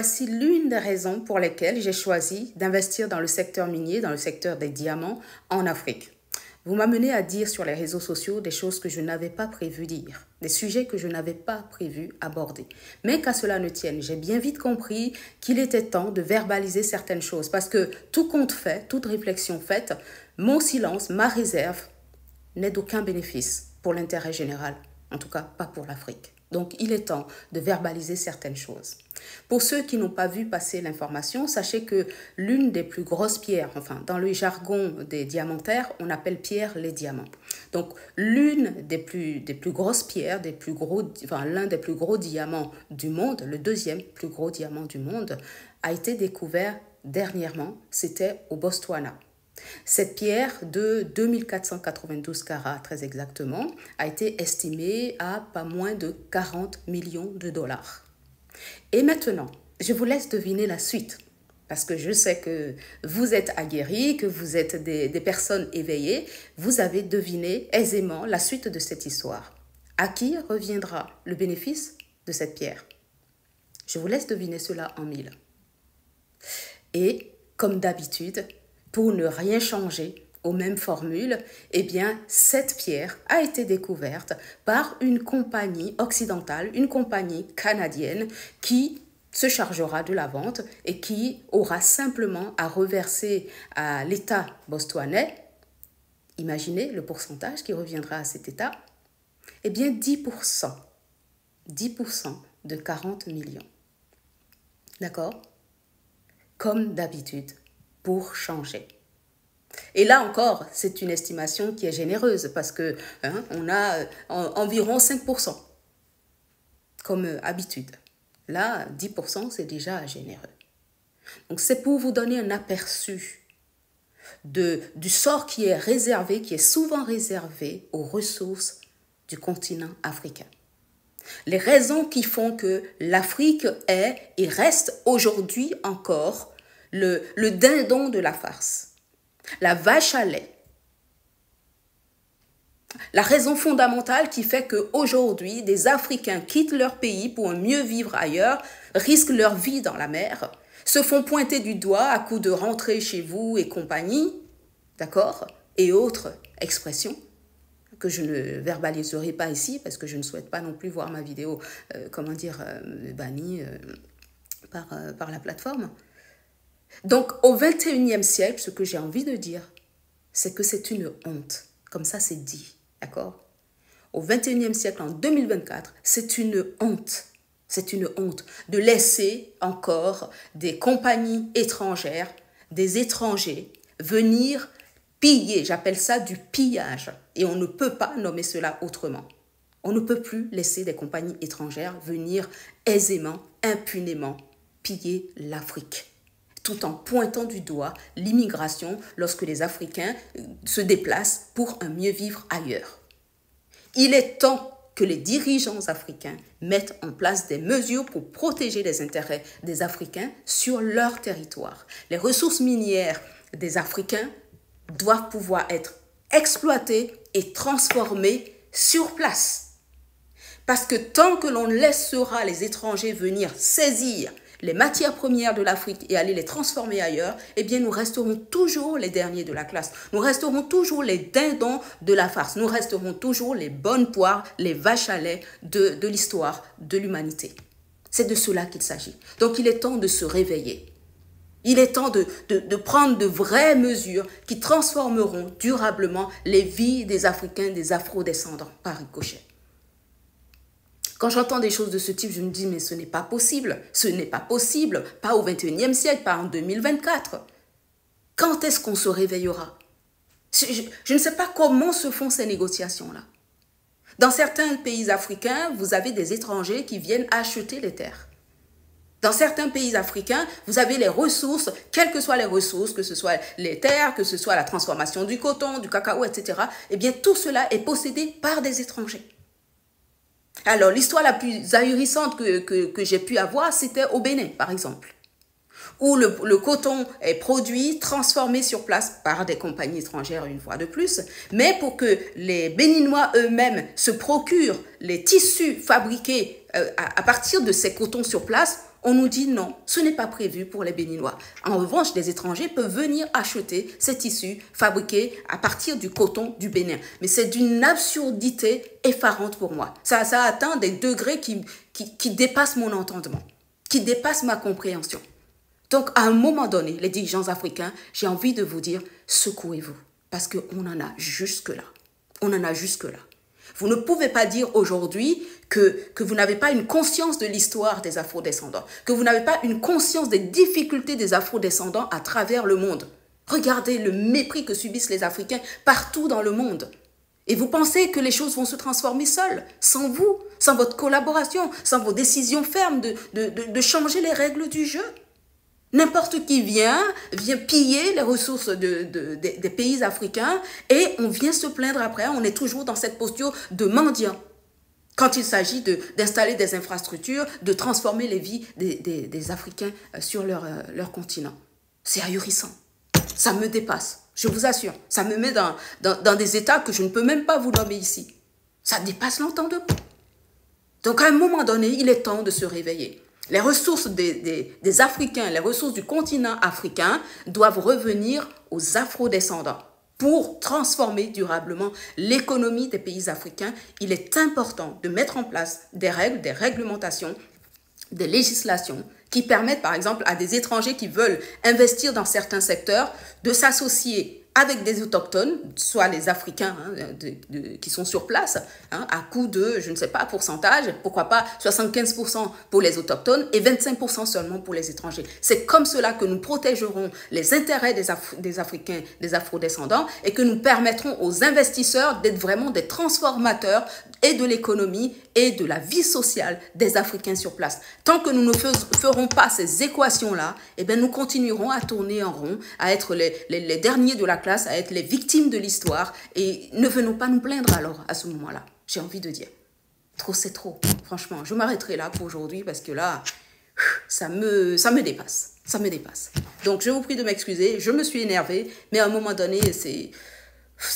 voici l'une des raisons pour lesquelles j'ai choisi d'investir dans le secteur minier, dans le secteur des diamants en Afrique. Vous m'amenez à dire sur les réseaux sociaux des choses que je n'avais pas prévu dire, des sujets que je n'avais pas prévu aborder. Mais qu'à cela ne tienne, j'ai bien vite compris qu'il était temps de verbaliser certaines choses parce que tout compte fait, toute réflexion faite, mon silence, ma réserve n'est d'aucun bénéfice pour l'intérêt général, en tout cas pas pour l'Afrique. Donc, il est temps de verbaliser certaines choses. Pour ceux qui n'ont pas vu passer l'information, sachez que l'une des plus grosses pierres, enfin, dans le jargon des diamantaires, on appelle pierre les diamants. Donc, l'une des plus grosses pierres, l'un des plus gros diamants du monde, le deuxième plus gros diamant du monde, a été découvert dernièrement, c'était au Botswana. Cette pierre de 2492 carats, très exactement, a été estimée à pas moins de 40 millions de dollars. Et maintenant, je vous laisse deviner la suite, parce que je sais que vous êtes aguerris, que vous êtes des personnes éveillées, vous avez deviné aisément la suite de cette histoire. À qui reviendra le bénéfice de cette pierre? Je vous laisse deviner cela en mille. Et, comme d'habitude, pour ne rien changer aux mêmes formules, eh bien, cette pierre a été découverte par une compagnie occidentale, une compagnie canadienne qui se chargera de la vente et qui aura simplement à reverser à l'État botswanais, imaginez le pourcentage qui reviendra à cet État, eh bien 10% de 40 millions. D'accord? Comme d'habitude, pour changer. Et là encore, c'est une estimation qui est généreuse parce que on a environ 5% comme habitude. Là, 10%, c'est déjà généreux. Donc, c'est pour vous donner un aperçu du sort qui est souvent réservé aux ressources du continent africain. Les raisons qui font que l'Afrique est et reste aujourd'hui encore le dindon de la farce, la vache à lait. La raison fondamentale qui fait qu'aujourd'hui, des Africains quittent leur pays pour mieux vivre ailleurs, risquent leur vie dans la mer, se font pointer du doigt à coup de rentrer chez vous et compagnie, d'accord, et autres expressions que je ne verbaliserai pas ici parce que je ne souhaite pas non plus voir ma vidéo, bannie par la plateforme. Donc, au XXIe siècle, ce que j'ai envie de dire, c'est que c'est une honte. Comme ça, c'est dit. D'accord? Au XXIe siècle, en 2024, c'est une honte. C'est une honte de laisser encore des compagnies étrangères, des étrangers, venir piller. J'appelle ça du pillage. Et on ne peut pas nommer cela autrement. On ne peut plus laisser des compagnies étrangères venir aisément, impunément piller l'Afrique, tout en pointant du doigt l'immigration lorsque les Africains se déplacent pour un mieux vivre ailleurs. Il est temps que les dirigeants africains mettent en place des mesures pour protéger les intérêts des Africains sur leur territoire. Les ressources minières des Africains doivent pouvoir être exploitées et transformées sur place. Parce que tant que l'on laissera les étrangers venir saisir les matières premières de l'Afrique et aller les transformer ailleurs, eh bien nous resterons toujours les derniers de la classe. Nous resterons toujours les dindons de la farce. Nous resterons toujours les bonnes poires, les vaches à lait de l'histoire de l'humanité. C'est de cela qu'il s'agit. Donc il est temps de se réveiller. Il est temps de prendre de vraies mesures qui transformeront durablement les vies des Africains, des Afro-descendants par ricochet. Quand j'entends des choses de ce type, je me dis, mais ce n'est pas possible. Ce n'est pas possible. Pas au XXIe siècle, pas en 2024. Quand est-ce qu'on se réveillera? Je ne sais pas comment se font ces négociations-là. Dans certains pays africains, vous avez des étrangers qui viennent acheter les terres. Dans certains pays africains, vous avez les ressources, quelles que soient les ressources, que ce soit les terres, que ce soit la transformation du coton, du cacao, etc. Eh bien, tout cela est possédé par des étrangers. Alors, l'histoire la plus ahurissante que j'ai pu avoir, c'était au Bénin, par exemple, où le coton est produit, transformé sur place par des compagnies étrangères une fois de plus, mais pour que les Béninois eux-mêmes se procurent les tissus fabriqués à partir de ces cotons sur place, On nous dit non, ce n'est pas prévu pour les Béninois. En revanche, des étrangers peuvent venir acheter ces tissus fabriqués à partir du coton du Bénin. Mais c'est d'une absurdité effarante pour moi. Ça atteint des degrés qui dépassent mon entendement, qui dépassent ma compréhension. Donc, à un moment donné, les dirigeants africains, j'ai envie de vous dire, secouez-vous. Parce qu'on en a jusque-là. On en a jusque-là. Vous ne pouvez pas dire aujourd'hui que vous n'avez pas une conscience de l'histoire des afrodescendants, que vous n'avez pas une conscience des difficultés des afrodescendants à travers le monde. Regardez le mépris que subissent les Africains partout dans le monde. Et vous pensez que les choses vont se transformer seules, sans vous, sans votre collaboration, sans vos décisions fermes de changer les règles du jeu. N'importe qui vient piller les ressources des pays africains et on vient se plaindre après. On est toujours dans cette posture de mendiant. Quand il s'agit d'installer des infrastructures, de transformer les vies des Africains sur leur continent. C'est ahurissant. Ça me dépasse, je vous assure. Ça me met dans des états que je ne peux même pas vous nommer ici. Ça dépasse l'entendement. Donc à un moment donné, il est temps de se réveiller. Les ressources des Africains, les ressources du continent africain doivent revenir aux afrodescendants. Pour transformer durablement l'économie des pays africains, il est important de mettre en place des règles, des réglementations, des législations qui permettent par exemple à des étrangers qui veulent investir dans certains secteurs de s'associer avec des autochtones, soit les Africains qui sont sur place, à coût de, je ne sais pas, pourcentage, pourquoi pas 75% pour les autochtones et 25% seulement pour les étrangers. C'est comme cela que nous protégerons les intérêts des Africains, des afrodescendants et que nous permettrons aux investisseurs d'être vraiment des transformateurs et de l'économie et de la vie sociale des Africains sur place. Tant que nous ne ferons pas ces équations-là, eh bien, nous continuerons à tourner en rond, à être les derniers de la classe, à être les victimes de l'histoire et ne venons pas nous plaindre alors à ce moment-là. J'ai envie de dire, trop c'est trop. Franchement, je m'arrêterai là pour aujourd'hui parce que là, ça me dépasse. Ça me dépasse. Donc, je vous prie de m'excuser, je me suis énervée, mais à un moment donné, c'est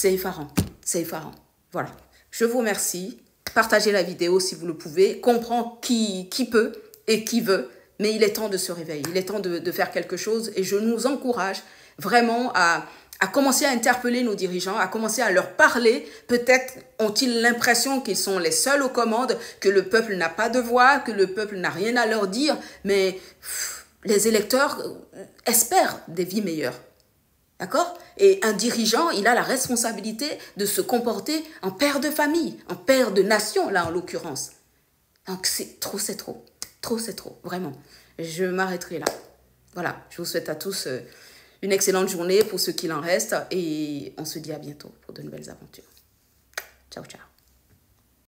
effarant. C'est effarant. Voilà. Je vous remercie. Partagez la vidéo si vous le pouvez. Comprends qui peut et qui veut. Mais il est temps de se réveiller. Il est temps de faire quelque chose. Et je nous encourage vraiment à commencer à interpeller nos dirigeants, à commencer à leur parler. Peut-être ont-ils l'impression qu'ils sont les seuls aux commandes, que le peuple n'a pas de voix, que le peuple n'a rien à leur dire. Mais les électeurs espèrent des vies meilleures. D'accord? Et un dirigeant, il a la responsabilité de se comporter en père de famille, en père de nation, là, en l'occurrence. Donc, c'est trop, c'est trop. Trop, c'est trop. Vraiment. Je m'arrêterai là. Voilà. Je vous souhaite à tous une excellente journée pour ce qu'il en reste. Et on se dit à bientôt pour de nouvelles aventures. Ciao, ciao.